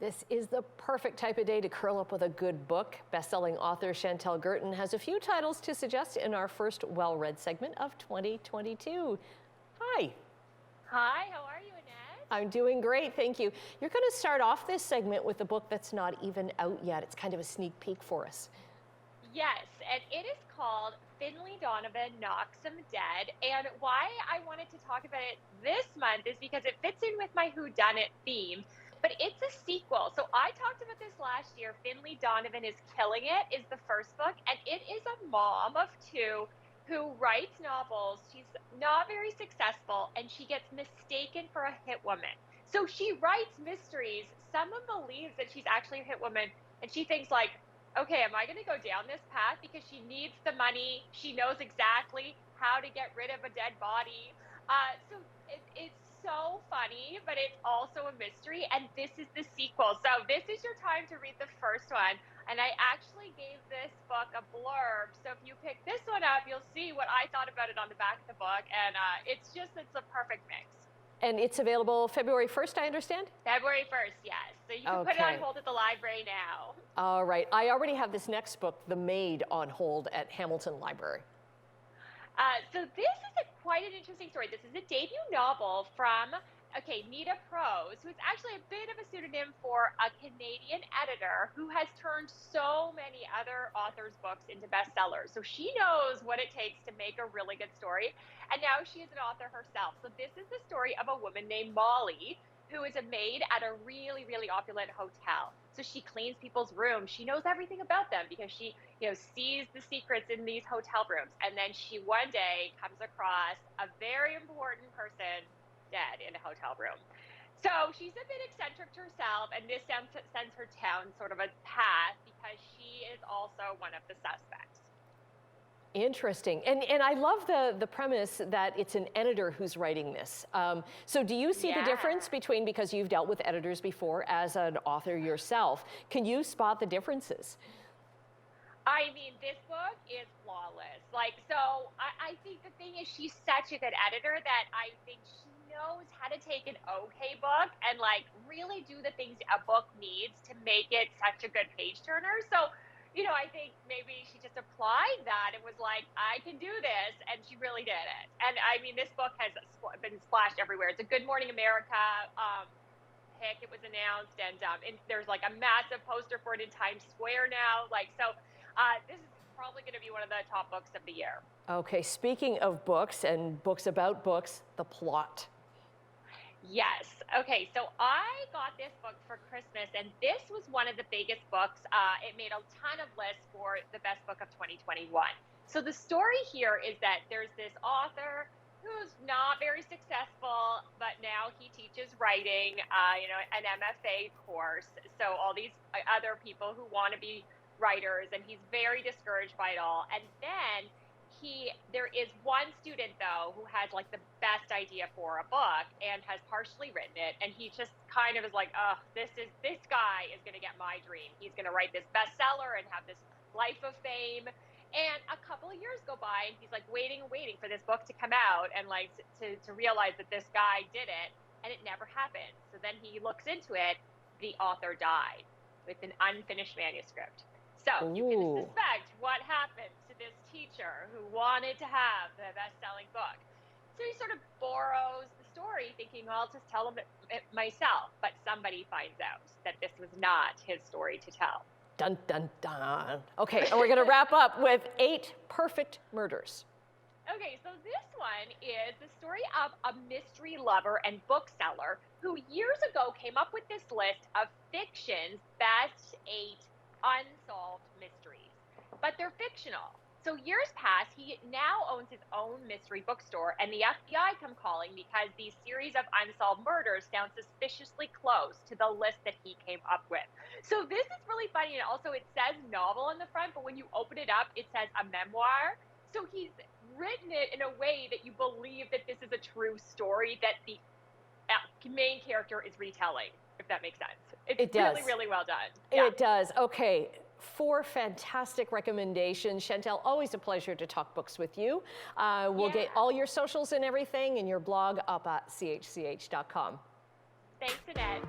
This is the perfect type of day to curl up with a good book. Best-selling author Chantel Guertin has a few titles to suggest in our first well-read segment of 2022. Hi. Hi, how are you, Annette? I'm doing great, thank you. You're going to start off this segment with a book that's not even out yet. It's kind of a sneak peek for us. Yes, and it is called Finley Donovan Knocks 'Em Dead. And why I wanted to talk about it this month is because it fits in with my whodunit theme. But it's a sequel. So I talked about this last year. Finley Donovan is Killing It is the first book, and it is a mom of two who writes novels. She's not very successful, and she gets mistaken for a hit woman. So she writes mysteries. Someone believes that she's actually a hit woman, and she thinks like, okay, am I going to go down this path because she needs the money? She knows exactly how to get rid of a dead body. It's so funny, but it's also a mystery, and this is the sequel. So this is your time to read the first one, and I actually gave this book a blurb. So if you pick this one up, you'll see what I thought about it on the back of the book, and it's a perfect mix. And it's available February 1st, I understand? February 1st, yes. So you can put it on hold at the library now. All right. I already have this next book, The Maid, on hold at Hamilton Library. So this is quite an interesting story. This is a debut novel from, Nita Prose, who is actually a bit of a pseudonym for a Canadian editor who has turned so many other authors' books into bestsellers. So she knows what it takes to make a really good story. And now she is an author herself. So this is the story of a woman named Molly, who is a maid at a really, really opulent hotel. So she cleans people's rooms. She knows everything about them because she, sees the secrets in these hotel rooms. And then she one day comes across a very important person dead in a hotel room. So she's a bit eccentric herself, and this sends her down sort of a path because she is also one of the suspects. Interesting. And I love the premise that it's an editor who's writing this. So do you see the difference between, because you've dealt with editors before as an author yourself, can you spot the differences? I mean, this book is flawless. I think the thing is she's such a good editor that I think she knows how to take an okay book and really do the things a book needs to make it such a good page turner. So I think maybe she just applied that and was like, I can do this, and she really did it. And I mean, this book has been splashed everywhere. It's a Good Morning America pick. It was announced, and there's a massive poster for it in Times Square now. This is probably going to be one of the top books of the year. Okay, speaking of books and books about books, the plot. Yes. Okay, so I got this book for Christmas, and this was one of the biggest books. It made a ton of lists for the best book of 2021. So the story here is that there's this author who's not very successful, but now he teaches writing, an MFA course. So all these other people who want to be writers, and he's very discouraged by it all. And then there is one student though who has the best idea for a book and has partially written it, and he just kind of is like, oh, this guy is going to get my dream. He's going to write this bestseller and have this life of fame. And a couple of years go by, and he's waiting for this book to come out and to realize that this guy did it, and it never happened. So then he looks into it. The author died with an unfinished manuscript. So you can suspect what happened to this teacher who wanted to have the best-selling book. So he sort of borrows the story, thinking, well, I'll just tell him it myself. But somebody finds out that this was not his story to tell. Dun, dun, dun. Okay, and we're going to wrap up with 8 Perfect Murders. Okay, so this one is the story of a mystery lover and bookseller who years ago came up with this list of fiction's best 8 unsolved mysteries, but they're fictional. So years pass, he now owns his own mystery bookstore, and the FBI come calling because these series of unsolved murders sound suspiciously close to the list that he came up with. So this is really funny, and also it says novel on the front, but when you open it up, it says a memoir. So he's written it in a way that you believe that this is a true story that the main character is retelling, if that makes sense. It does. Really, really well done. Yeah. It does. Okay. 4 fantastic recommendations. Chantel, always a pleasure to talk books with you. We'll get all your socials and everything and your blog up at chch.com. Thanks, Annette.